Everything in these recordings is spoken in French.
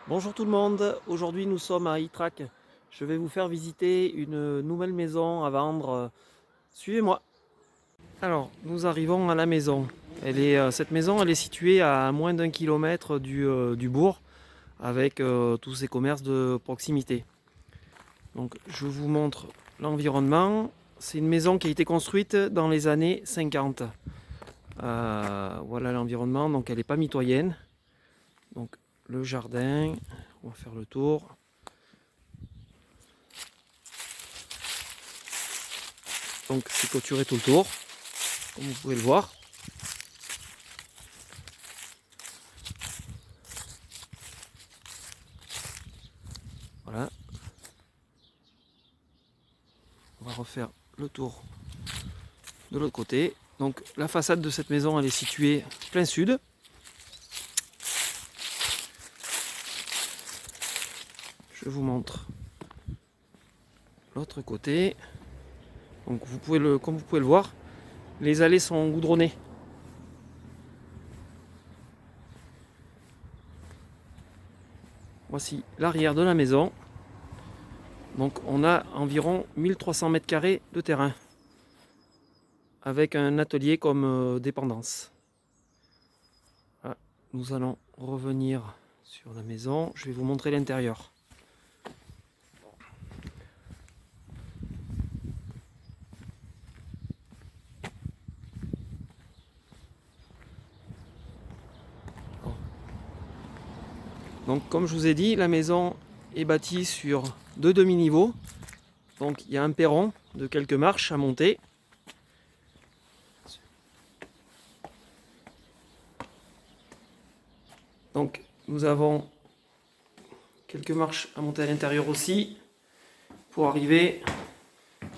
Bonjour tout le monde, aujourd'hui nous sommes à Ytrac. Je vais vous faire visiter une nouvelle maison à vendre. Suivez-moi. Alors, nous arrivons à la maison. Cette maison elle est située à moins d'un kilomètre du bourg, avec tous ces commerces de proximité. Donc, je vous montre l'environnement. C'est une maison qui a été construite dans les années 50. Voilà l'environnement, donc elle n'est pas mitoyenne. Donc, le jardin, on va faire le tour. Donc c'est clôturé tout le tour, comme vous pouvez le voir. Voilà. On va refaire le tour de l'autre côté. Donc la façade de cette maison, elle est située plein sud. Je vous montre l'autre côté. Donc comme vous pouvez le voir, les allées sont goudronnées. Voici l'arrière de la maison. Donc on a environ 1300 mètres carrés de terrain, avec un atelier comme dépendance. Voilà. Nous allons revenir sur la maison. Je vais vous montrer l'intérieur. Donc comme je vous ai dit, la maison est bâtie sur deux demi-niveaux. Donc il y a un perron de quelques marches à monter. Donc nous avons quelques marches à monter à l'intérieur aussi, pour arriver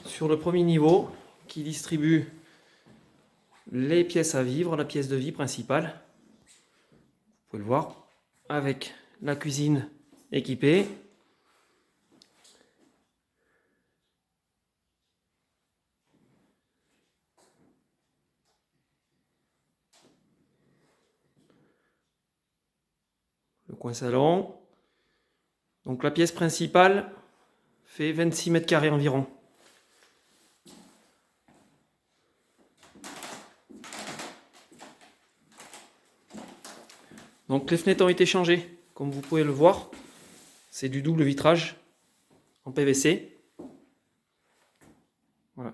sur le premier niveau qui distribue les pièces à vivre, la pièce de vie principale. Vous pouvez le voir, avec la cuisine équipée. Le coin salon. Donc la pièce principale fait 26 mètres carrés environ. Donc les fenêtres ont été changées, comme vous pouvez le voir. C'est du double vitrage en PVC. Voilà.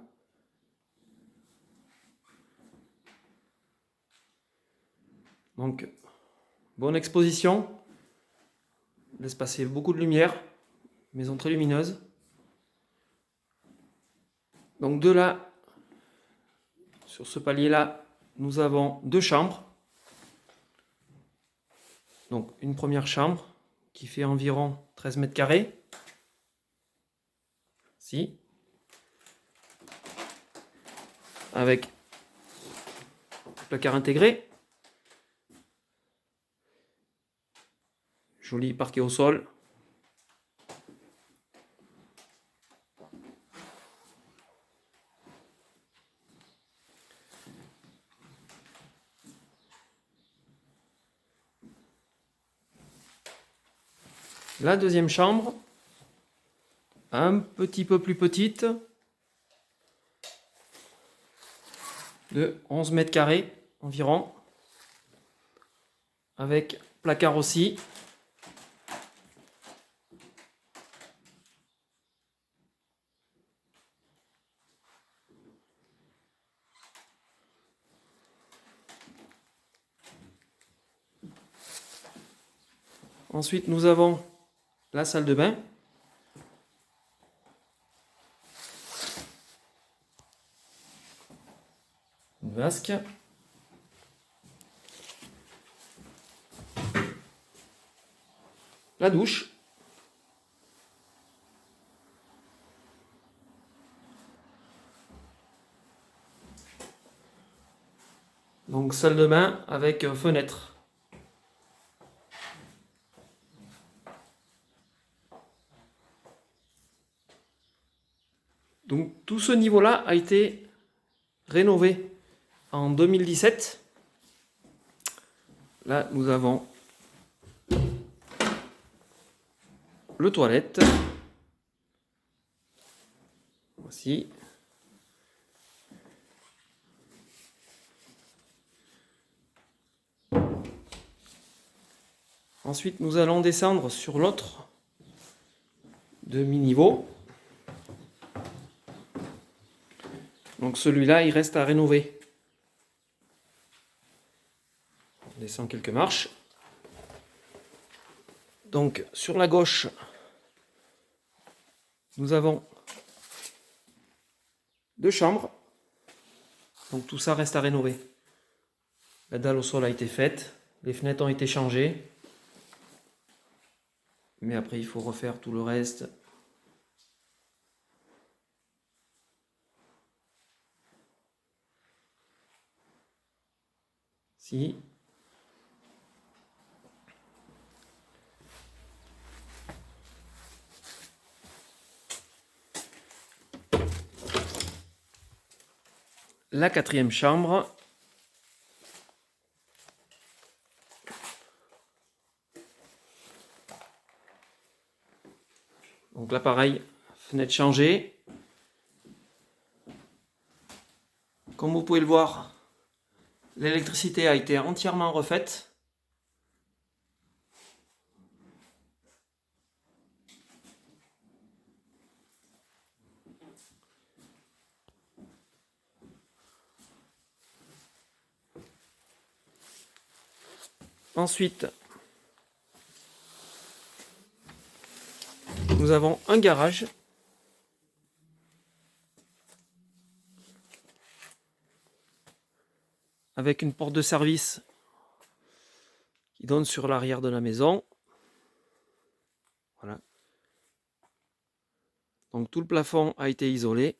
Donc, bonne exposition. Laisse passer beaucoup de lumière. Maison très lumineuse. Donc de là, sur ce palier-là, nous avons deux chambres. Donc une première chambre qui fait environ 13 mètres carrés. Ici. Avec placard intégré. Joli parquet au sol. La deuxième chambre, un petit peu plus petite, de 11 mètres carrés environ, avec placard aussi. Ensuite, nous avons la salle de bain. Une vasque. La douche. Donc salle de bain avec fenêtre. Donc tout ce niveau-là a été rénové en 2017. Là, nous avons le toilette. Voici. Ensuite, nous allons descendre sur l'autre demi-niveau. Donc celui-là, il reste à rénover. On descend quelques marches. Donc sur la gauche, nous avons 2 chambres. Donc tout ça reste à rénover. La dalle au sol a été faite, les fenêtres ont été changées. Mais après, il faut refaire tout le reste. Si. La 4e chambre. Donc là, pareil, fenêtre changée. Comme vous pouvez le voir, l'électricité a été entièrement refaite. Ensuite, nous avons un garage. Avec une porte de service qui donne sur l'arrière de la maison. Voilà. Donc tout le plafond a été isolé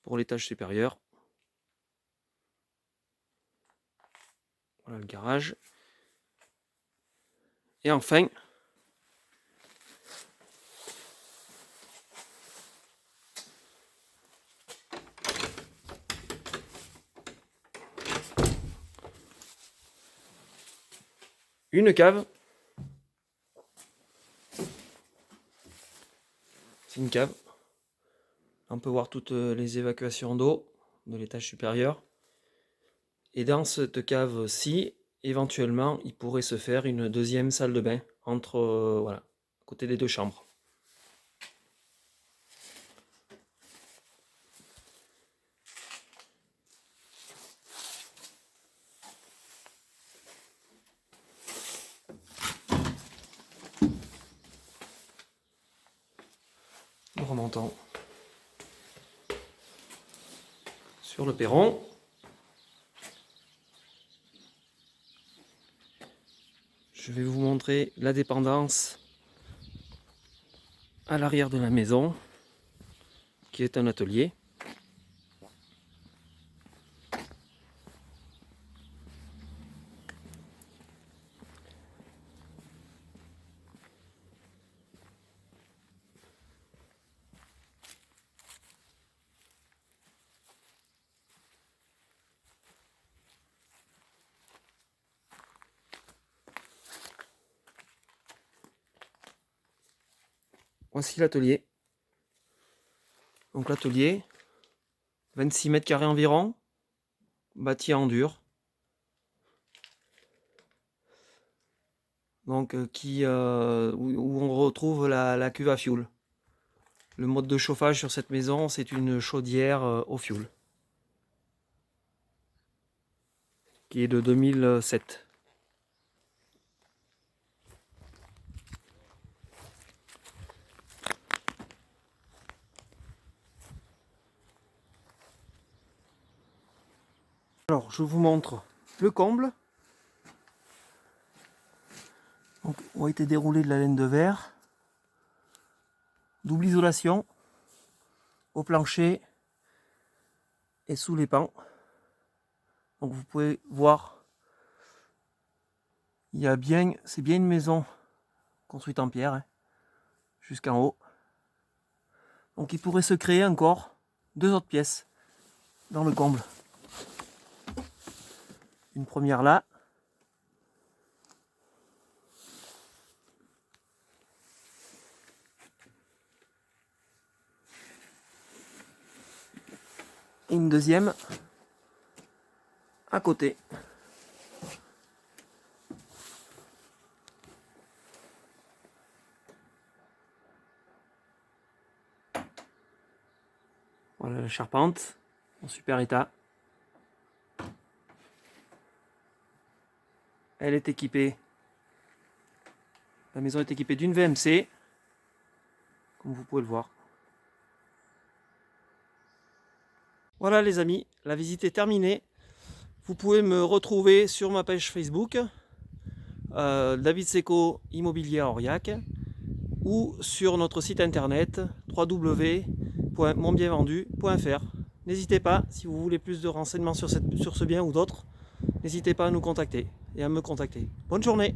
pour l'étage supérieur. Voilà le garage. Et enfin, une cave. C'est une cave. On peut voir toutes les évacuations d'eau de l'étage supérieur. Et dans cette cave-ci, éventuellement, il pourrait se faire une deuxième salle de bain entre, voilà, à côté des 2 chambres. Nous remontons sur le perron. Je vais vous montrer la dépendance à l'arrière de la maison, qui est un atelier. Voici l'atelier. Donc l'atelier, 26 mètres carrés environ, bâti en dur. Donc où on retrouve la cuve à fioul. Le mode de chauffage sur cette maison, c'est une chaudière au fioul, qui est de 2007. Alors, je vous montre le comble. Donc, où a été déroulé de la laine de verre. Double isolation au plancher et sous les pans. Donc vous pouvez voir, c'est bien une maison construite en pierre, hein, jusqu'en haut. Donc il pourrait se créer encore 2 autres pièces dans le comble. Une première là. et une deuxième à côté. Voilà la charpente en super état. Elle est équipée. La maison est équipée d'une VMC, comme vous pouvez le voir. Voilà les amis, la visite est terminée. Vous pouvez me retrouver sur ma page Facebook, David Seco Immobilier à Aurillac, ou sur notre site internet www.monbienvendu.fr. N'hésitez pas, si vous voulez plus de renseignements sur ce bien ou d'autres, n'hésitez pas à nous contacter et à me contacter. Bonne journée!